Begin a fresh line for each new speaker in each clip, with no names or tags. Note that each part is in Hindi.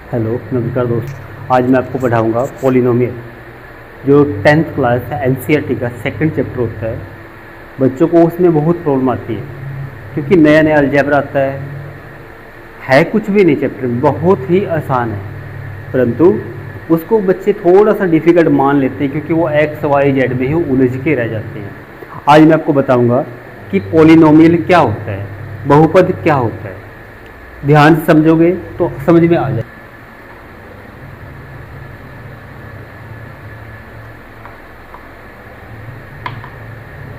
हेलो नमस्कार दोस्त। आज मैं आपको पढ़ाऊँगा पॉलिनोमियल। जो 10th क्लास है एनसीईआरटी का सेकंड चैप्टर होता है। बच्चों को उसमें बहुत प्रॉब्लम आती है क्योंकि नया नया अलजेब्रा आता है कुछ भी नहीं चैप्टर में, बहुत ही आसान है, परंतु उसको बच्चे थोड़ा सा डिफ़िकल्ट मान लेते हैं क्योंकि वो एक्स वाई जेड में ही उलझ के रह जाते हैं। आज मैं आपको बताऊँगा कि पॉलिनोमियल क्या होता है, बहुपद क्या होता है। ध्यान से समझोगे तो समझ में आ जाए।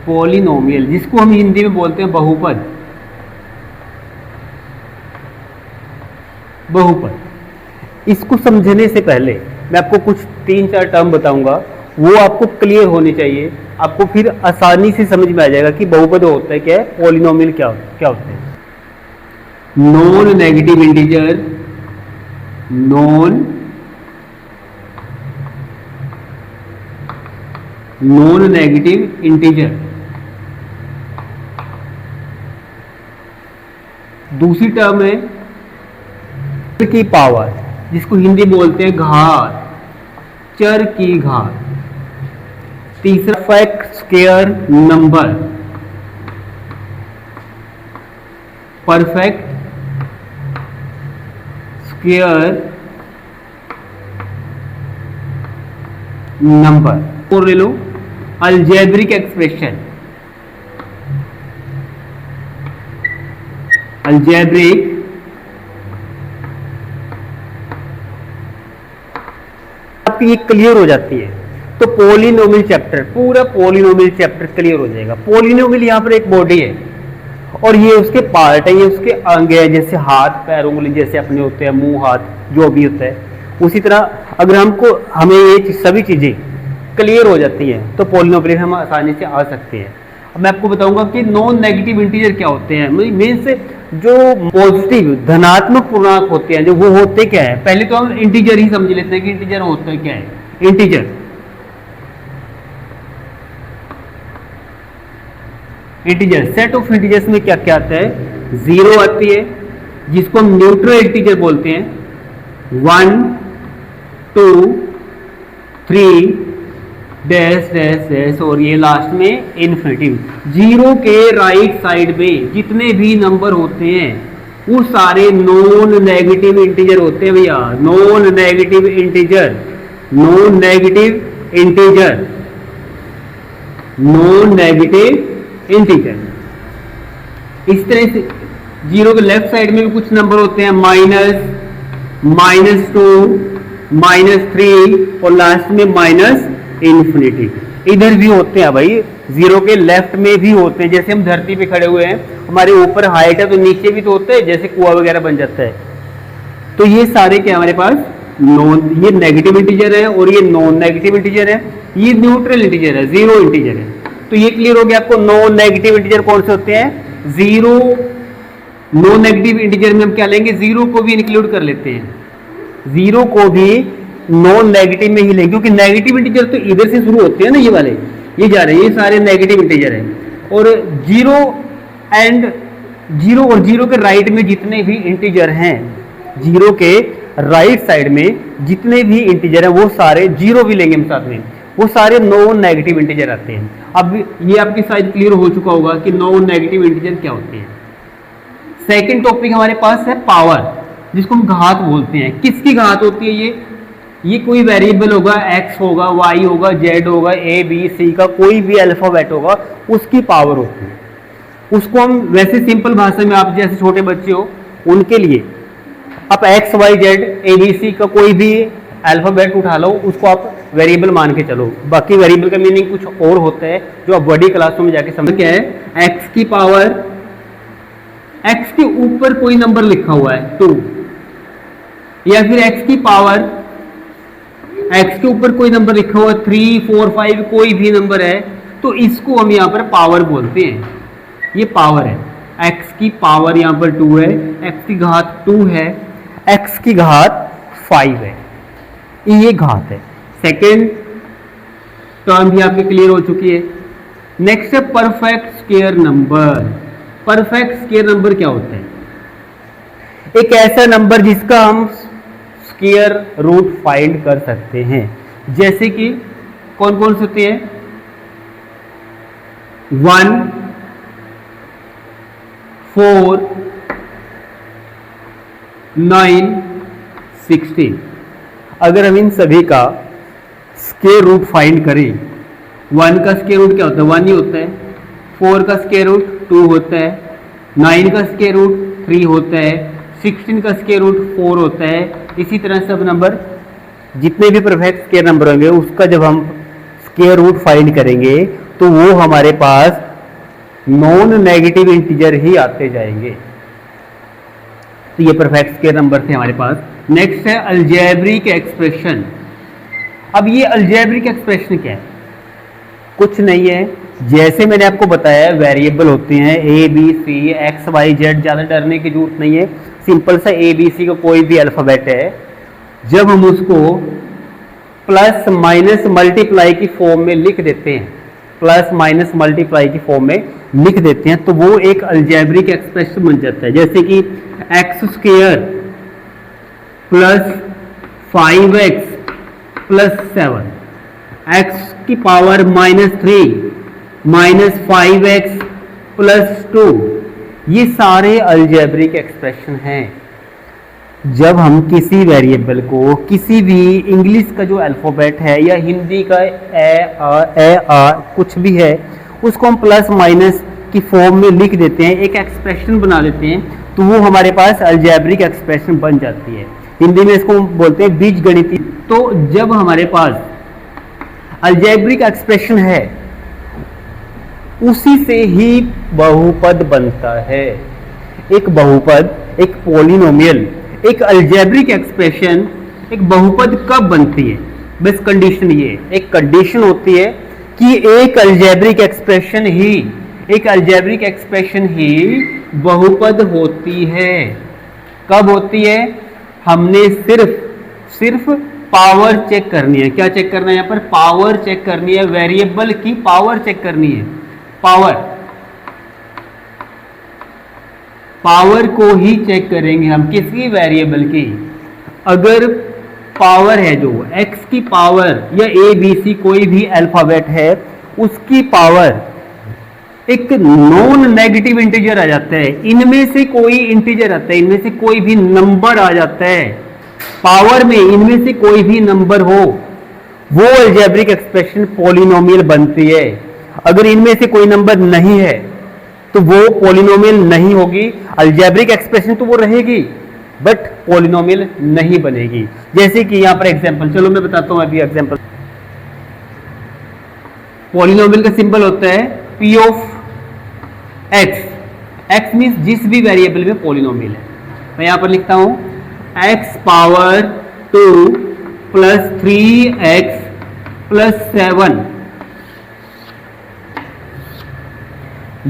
पॉलिनोमियल जिसको हम हिंदी में बोलते हैं बहुपद। बहुपद इसको समझने से पहले मैं आपको कुछ 3-4 टर्म बताऊंगा, वो आपको क्लियर होनी चाहिए। आपको फिर आसानी से समझ में आ जाएगा कि बहुपद होता है क्या है, पॉलिनोमियल क्या होता है। Non negative integer, non negative integer. दूसरी टर्म है चर की पावर, जिसको हिंदी बोलते हैं घात, चर की घात। तीसरा perfect square number, perfect square number. और ले लो अलजेब्रिक एक्सप्रेशन, अलजेब्रिक आपकी ये क्लियर हो जाती है तो पॉलिनोमियल चैप्टर, पूरा पॉलिनोमियल चैप्टर क्लियर हो जाएगा। पॉलिनोमियल यहाँ पर एक बॉडी है और ये उसके पार्ट है, ये उसके अंग है, जैसे हाथ पैर उंगली जैसे अपने होते हैं, मुंह हाथ जो भी होता है। उसी तरह अगर हमें ये सभी चीजें क्लियर हो जाती हैं तो पॉलिनोमियल हम आसानी से आ सकते हैं। अब मैं आपको बताऊंगा कि नॉन नेगेटिव इंटीजर क्या होते हैं। मीन्स जो पॉजिटिव धनात्मक पूर्णांक होते हैं, जो वो होते क्या है। पहले तो हम इंटीजर ही समझ लेते हैं कि इंटीजर होता है क्या है। इंटीजर सेट ऑफ इंटीजर्स में क्या क्या आता है। जीरो आती है जिसको हम न्यूट्रल इंटीजर बोलते हैं, 1 2 3 डैश डैश डैश और ये लास्ट में इन्फिनिटी। जीरो के राइट साइड में जितने भी नंबर होते हैं वो सारे नॉन नेगेटिव इंटीजर होते हैं भैया। Non negative integer, non negative integer, non negative integer. इस तरह से जीरो के लेफ्ट साइड में भी कुछ नंबर होते हैं, -2 -3 और लास्ट में माइनस इन्फिनिटी। इधर भी होते हैं भाई, जीरो के लेफ्ट में भी होते हैं। जैसे हम धरती पे खड़े हुए हैं, हमारे ऊपर हाइट है तो नीचे भी तो होते हैं, जैसे कुआं वगैरह बन जाता है। तो ये सारे क्या हमारे पास ये नेगेटिव इंटीजर है और ये नॉन नेगेटिव इंटीजर है, ये न्यूट्रल इंटीजर है, जीरो इंटीजर है। तो ये क्लियर हो गया आपको। नॉन नेगेटिव इंटीजर कौन से होते हैं, जीरो। नॉन नेगेटिव इंटीजर में हम क्या लेंगे, जीरो को भी इंक्लूड कर लेते हैं, जीरो को भी नॉन नेगेटिव में ही लेंगे क्योंकि नेगेटिव इंटीजर तो इधर से शुरू होते हैं ना, ये वाले ये जा रहे हैं, ये सारे नेगेटिव इंटीजर हैं। और जीरो और जीरो के राइट में जितने भी इंटीजर हैं, जीरो के राइट साइड में जितने भी इंटीजर हैं वो सारे, जीरो भी लेंगे हम साथ में, वो सारे नॉन नेगेटिव इंटीजर आते हैं। अब ये आपकी शायद क्लियर हो चुका होगा कि नॉन नेगेटिव इंटीजर क्या होते हैं। सेकेंड टॉपिक हमारे पास है पावर, जिसको हम घात बोलते हैं। किसकी घात होती है ये कोई वेरिएबल होगा, x होगा, y होगा, z होगा, a b c का कोई भी अल्फाबेट होगा, उसकी पावर होती है। उसको हम वैसे सिंपल भाषा में, आप जैसे छोटे बच्चे हो उनके लिए आप x y z a b c का कोई भी अल्फाबेट उठा लो, उसको आप वेरिएबल मान के चलो। बाकी वेरिएबल का मीनिंग कुछ और होता है जो आप बड़ी क्लासों में जाके समझ। क्या है, x की पावर, x के ऊपर कोई नंबर लिखा हुआ है 2, या फिर x की पावर, x के ऊपर कोई नंबर लिखा हुआ है 3 4 5 कोई भी नंबर है, तो इसको हम यहाँ पर पावर बोलते हैं। ये पावर है, x की पावर यहाँ पर 2 है, x की घात 2 है, x की घात 5 है, ये घात है। सेकेंड टर्म भी आपके क्लियर हो चुकी है। नेक्स्ट है perfect square number. Perfect square number क्या होता है, एक ऐसा नंबर जिसका हम स्क्वायर रूट फाइंड कर सकते हैं। जैसे कि कौन कौन से होते हैं, 1, 4, 9, 16। अगर हम इन सभी का स्क्वायर रूट फाइंड करें, 1 का स्क्वायर रूट क्या होता है, 1 ही होता है, 4 का स्क्वायर रूट 2 होता है, 9 का स्क्वायर रूट 3 होता है, 16 का स्क्वायर रूट 4 होता है। इसी तरह सब नंबर जितने भी परफेक्ट स्क्वायर नंबर होंगे उसका जब हम स्क्वायर रूट फाइंड करेंगे तो वो हमारे पास नॉन नेगेटिव इंटीजर ही आते जाएंगे। तो ये परफेक्ट स्क्वायर नंबर थे हमारे पास। नेक्स्ट है अलजेब्रिक एक्सप्रेशन। अब ये अलजेब्रिक एक्सप्रेशन क्या है, कुछ नहीं है, जैसे मैंने आपको बताया वेरिएबल होते हैं A B C X Y Z, ज़्यादा डरने की जरूरत नहीं है, सिंपल सा ए बी सी का कोई भी अल्फ़ाबेट है, जब हम उसको प्लस माइनस मल्टीप्लाई की फॉर्म में लिख देते हैं, प्लस माइनस मल्टीप्लाई की फॉर्म में लिख देते हैं तो वो एक अलजेब्रिक एक्सप्रेशन बन जाता है। जैसे कि x square plus 5x plus 7, x की पावर -3 माइनस 5x प्लस 2, ये सारे अलजेब्रिक एक्सप्रेशन हैं। जब हम किसी वेरिएबल को किसी भी इंग्लिश का जो अल्फ़ाबेट है या हिंदी का ए आ कुछ भी है उसको हम प्लस माइनस की फॉर्म में लिख देते हैं, एक एक्सप्रेशन बना देते हैं, तो वो हमारे पास अलजेब्रिक एक्सप्रेशन बन जाती है। हिंदी में इसको बोलते हैं बीजगणितीय। तो जब हमारे पास अलजेब्रिक एक्सप्रेशन है उसी से ही बहुपद बनता है। एक बहुपद, एक पॉलिनोमियल, एक अलजेब्रिक एक्सप्रेशन, एक बहुपद कब बनती है, बस कंडीशन ये, एक कंडीशन होती है कि एक अलजेब्रिक एक्सप्रेशन ही बहुपद होती है। कब होती है, हमने सिर्फ पावर चेक करनी है। क्या चेक करना है यहाँ पर, पावर चेक करनी है, वेरिएबल की पावर चेक करनी है। पावर को ही चेक करेंगे हम किसी वेरिएबल की। अगर पावर है जो x की पावर या a b c कोई भी अल्फाबेट है उसकी पावर एक नॉन नेगेटिव इंटीजर आ जाता है, इनमें से कोई इंटीजर आता है, इनमें से कोई भी नंबर आ जाता है, पावर में इनमें से कोई भी नंबर हो, वो अलजेब्रिक एक्सप्रेशन पॉलिनोमियल बनती है। अगर इनमें से कोई नंबर नहीं है तो वो पॉलिनोमियल नहीं होगी। अलजेब्रिक एक्सप्रेशन तो वो रहेगी बट पॉलिनोमियल नहीं बनेगी। जैसे कि यहां पर एग्जांपल, चलो मैं बताता हूं अभी एग्जांपल। पॉलिनोमियल का सिंबल होता है p ऑफ x मींस जिस भी वेरिएबल में पॉलिनोमियल है। मैं यहां पर लिखता हूं x power 2 plus 3x plus 7,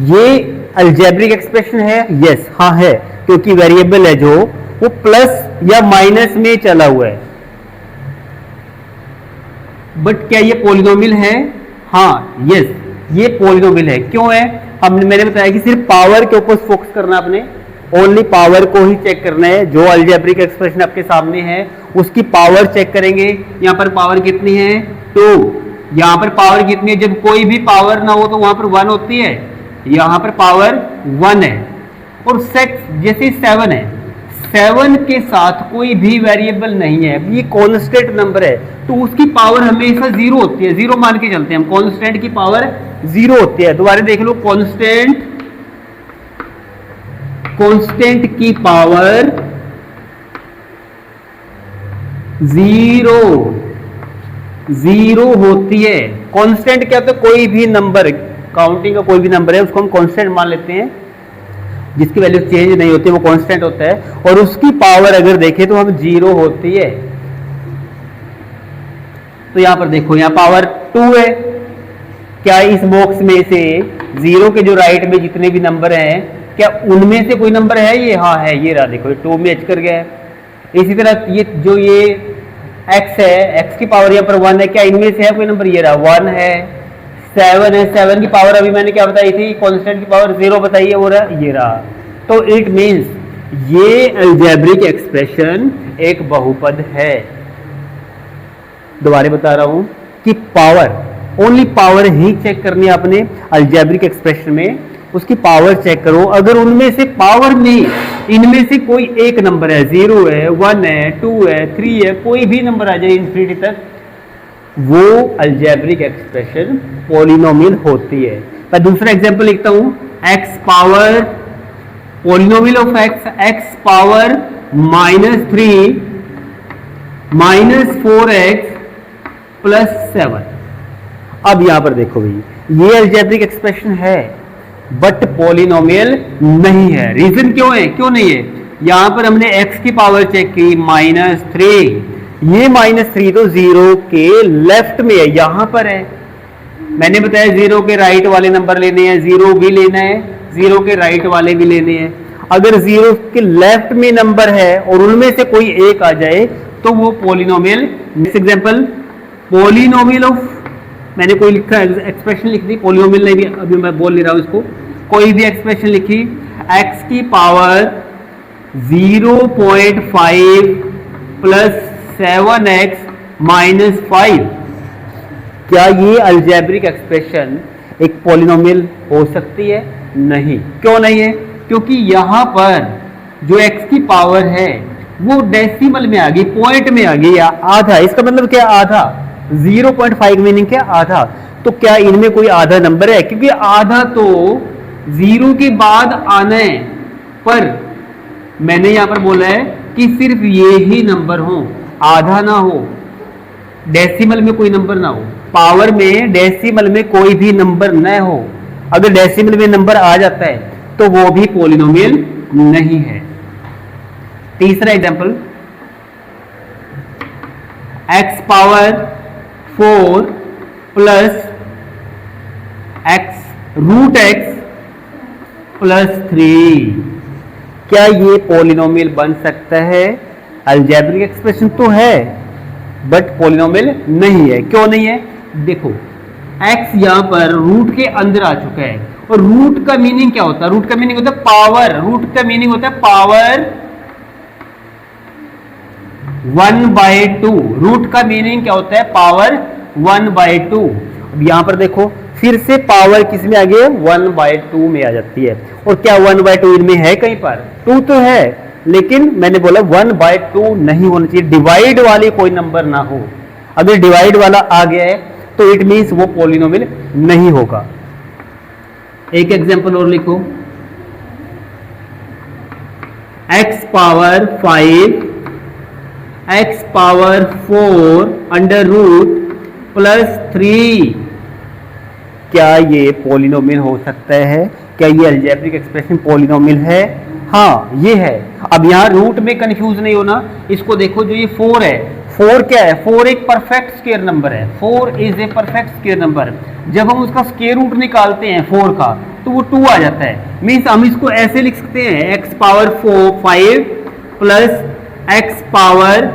ये अलजेब्रिक एक्सप्रेशन है, यस हाँ है, क्योंकि वेरिएबल है जो वो प्लस या माइनस में चला हुआ है। बट क्या ये पॉलिनोमियल है, हाँ यस ये पॉलिनोमियल है। क्यों है, मैंने बताया कि सिर्फ पावर के ऊपर फोकस करना, आपने ओनली पावर को ही चेक करना है। जो अलजेब्रिक एक्सप्रेशन आपके सामने है उसकी पावर चेक करेंगे। यहां पर पावर कितनी है 2, यहां पर पावर कितनी है, जब कोई भी पावर ना हो तो वहां पर 1 होती है, यहां पर पावर 1 है। और जैसे 7 है, 7 के साथ कोई भी वेरिएबल नहीं है, ये कांस्टेंट नंबर है तो उसकी पावर हमेशा 0 होती है, 0 मान के चलते हैं हम, कांस्टेंट की पावर 0 होती है। दोबारा देख लो, कांस्टेंट की पावर 0 होती है। कांस्टेंट क्या होता है, कोई भी नंबर, काउंटिंग का कोई भी नंबर है उसको हम कांस्टेंट मान लेते हैं, जिसकी वैल्यू चेंज नहीं होती, वो कांस्टेंट होता है। और उसकी पावर अगर देखें तो हम 0 होती है। तो यहां पर देखो, यहां पावर 2 है, क्या इस बॉक्स में से 0 के जो राइट में जितने भी नंबर हैं क्या उनमें से कोई नंबर है, ये हाँ है, ये रहा देखो, 2 में एच कर गया है। इसी तरह ये जो ये x है, x की पावर यहाँ पर 1 है, क्या इनमें से है कोई नंबर, ये रहा 1 है। 7 है, 7 की पावर अभी मैंने क्या बताई थी, कांस्टेंट की पावर 0 बताई है, वो रहा ये रहा। तो इट मींस ये अलजेब्रिक एक्सप्रेशन एक बहुपद है। दोबारा बता रहा हूं कि पावर, ओनली पावर ही चेक करनी है आपने अलजेब्रिक एक्सप्रेशन में। उसकी पावर चेक करो, अगर उनमें से पावर में इनमें से कोई एक नंबर है, 0 है, 1 है, 2 है, 3 है, कोई भी नंबर आ जाए इन्फिनिटी तक, वो अलजेब्रिक एक्सप्रेशन पॉलिनोमियल होती है। मैं दूसरा एग्जांपल लिखता हूं, x power polynomial of x power -3 -4x +7। अब यहां पर देखो भाई, ये अलजेब्रिक एक्सप्रेशन है बट पॉलिनोमियल नहीं है। रीजन क्यों है, क्यों नहीं है? यहां पर हमने x की पावर चेक की -3, ये -3 तो 0 के लेफ्ट में है, यहां पर है। मैंने बताया 0 के राइट वाले नंबर लेने हैं, 0 भी लेना है, 0 के राइट वाले भी लेने हैं। अगर 0 के लेफ्ट में नंबर है और उनमें से कोई एक आ जाए तो वो polynomial. Next example, polynomial of, मैंने कोई लिखा एक्सप्रेशन लिख दी, पॉलिनोमियल नहीं भी अभी मैं बोल नहीं रहा हूं इसको, कोई भी एक्सप्रेशन लिखी, x की पावर 0.5 +7x -5, क्या ये अलजेब्रिक एक्सप्रेशन एक पॉलिनोमियल हो सकती है? नहीं। क्यों नहीं है? क्योंकि यहां पर जो x की पावर है वो डेसिमल में आ गई, पॉइंट में आ गई, आधा। इसका मतलब क्या? आधा। 0.5 मीनिंग क्या? आधा। तो क्या इनमें कोई आधा नंबर है? क्योंकि आधा तो 0 के बाद आना है, पर मैंने यहां पर बोला है कि सिर्फ ये ही नंबर हो, आधा ना हो, डेसिमल में कोई नंबर ना हो, पावर में डेसिमल में कोई भी नंबर न हो। अगर डेसिमल में नंबर आ जाता है तो वो भी पॉलिनोमियल नहीं है। तीसरा example, x power 4 +x √x +3, क्या ये पॉलिनोमियल बन सकता है? अलजेब्रिक एक्सप्रेशन तो है बट पॉलिनोमियल नहीं है। क्यों नहीं है? देखो, x यहां पर रूट के अंदर आ चुका है, और रूट का मीनिंग क्या होता है? रूट का मीनिंग होता है पावर। रूट का मीनिंग होता है पावर 1/2। रूट का मीनिंग क्या होता है? पावर 1/2। अब यहां पर देखो, फिर से पावर किस में आ गई? 1/2 में आ जाती है। और क्या 1/2 इनमें है? कहीं पर 2 तो है, लेकिन मैंने बोला 1/2 नहीं होना चाहिए, डिवाइड वाले कोई नंबर ना हो। अगर डिवाइड वाला आ गया है तो इट मींस वो पॉलिनोमियल नहीं होगा। एक एग्जांपल और लिखो, x पावर 5 x पावर 4 √+3, क्या ये पॉलिनोमियल हो सकता है? क्या ये अलजेब्रिक एक्सप्रेशन पॉलिनोमियल है? हाँ, ये है। अब यहां रूट में कंफ्यूज नहीं होना। इसको देखो, जो ये 4 है, 4 क्या है? 4 एक परफेक्ट स्क्वायर नंबर है। 4 is a perfect square number. जब हम उसका स्क्वायर रूट निकालते हैं 4 का, तो वो 2 आ जाता है। मीन्स हम इसको ऐसे लिख सकते हैं, x पावर 5 +x पावर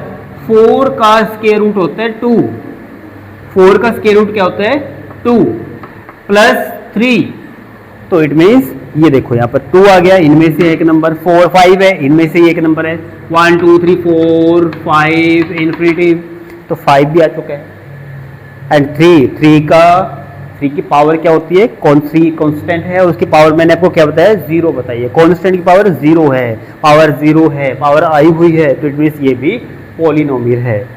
4 का स्क्वायर रूट होता है 2। 4 का स्क्वायर रूट क्या होता है? 2 +3। तो इट मीन्स ये देखो, यहां पर 2 आ गया, इनमें से एक नंबर 4 5 है, इनमें से एक नंबर है 1 2 3 4 5 इन्फिनिटी, तो 5 भी आ चुका है। एंड 3 की पावर क्या होती है? कौन सी कांस्टेंट है? और उसकी पावर मैंने आपको क्या बताया? 0 बताइए। कांस्टेंट की पावर 0 है, पावर 0 है, पावर आई हुई है, तो इट मीन्स ये भी पॉलिनोमियल है।